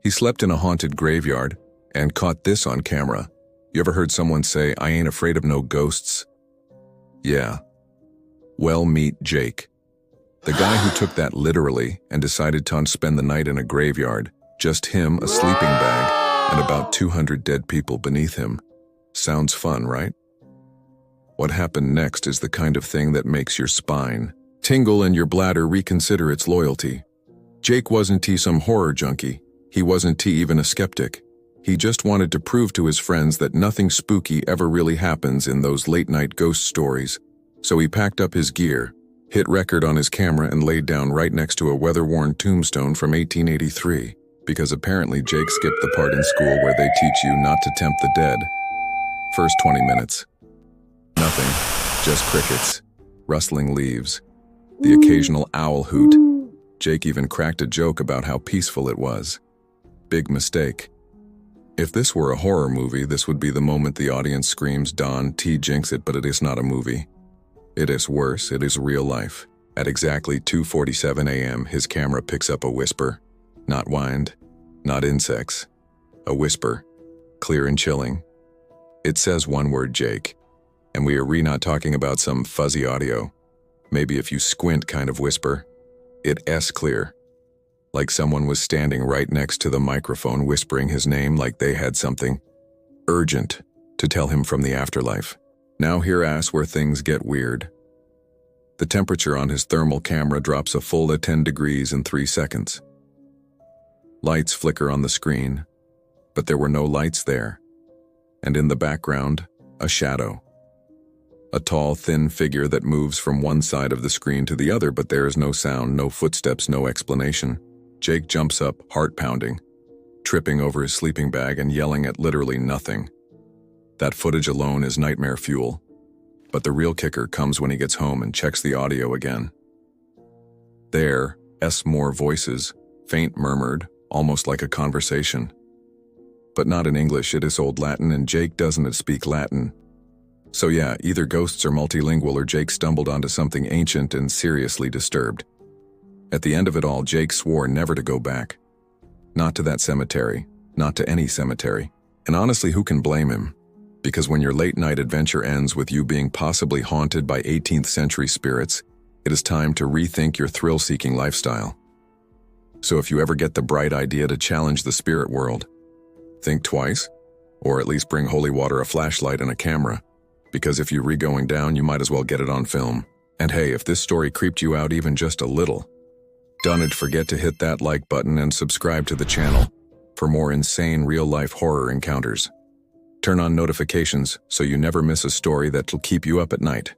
He slept in a haunted graveyard and caught this on camera. You ever heard someone say, "I ain't afraid of no ghosts"? Yeah. Well, meet Jake. The guy who took that literally and decided to spend the night in a graveyard. Just him, a sleeping bag, and about 200 dead people beneath him. Sounds fun, right? What happened next is the kind of thing that makes your spine tingle and your bladder reconsider its loyalty. Jake wasn't some horror junkie. He wasn't even a skeptic. He just wanted to prove to his friends that nothing spooky ever really happens in those late-night ghost stories. So he packed up his gear, hit record on his camera, and laid down right next to a weather-worn tombstone from 1883, because apparently Jake skipped the part in school where they teach you not to tempt the dead. First 20 minutes. Nothing, just crickets, rustling leaves, the occasional owl hoot. Jake even cracked a joke about how peaceful it was. Big mistake. If this were a horror movie, this would be the moment the audience screams, "Don T. jinx it," but it is not a movie. It is worse, it is real life. At exactly 2:47 a.m., his camera picks up a whisper. Not wind, not insects. A whisper, clear and chilling. It says one word, Jake. And we are not talking about some fuzzy audio. Maybe if you squint kind of whisper. It's clear. Like someone was standing right next to the microphone whispering his name like they had something urgent to tell him from the afterlife. Now here's where things get weird. The temperature on his thermal camera drops a full 10 degrees in 3 seconds. Lights flicker on the screen, but there were no lights there. And in the background, a shadow. A tall, thin figure that moves from one side of the screen to the other, but there is no sound, no footsteps, no explanation. Jake jumps up, heart pounding, tripping over his sleeping bag and yelling at literally nothing. That footage alone is nightmare fuel. But the real kicker comes when he gets home and checks the audio again. There's more voices, faint murmured, almost like a conversation. But not in English, it is old Latin, and Jake doesn't speak Latin. So yeah, either ghosts are multilingual or Jake stumbled onto something ancient and seriously disturbed. At the end of it all, Jake swore never to go back. Not to that cemetery, not to any cemetery. And honestly, who can blame him? Because when your late-night adventure ends with you being possibly haunted by 18th century spirits, it is time to rethink your thrill-seeking lifestyle. So if you ever get the bright idea to challenge the spirit world, think twice, or at least bring holy water, a flashlight, and a camera. Because if you're going down, you might as well get it on film. And hey, if this story creeped you out even just a little, don't forget to hit that like button and subscribe to the channel for more insane real-life horror encounters. Turn on notifications so you never miss a story that'll keep you up at night.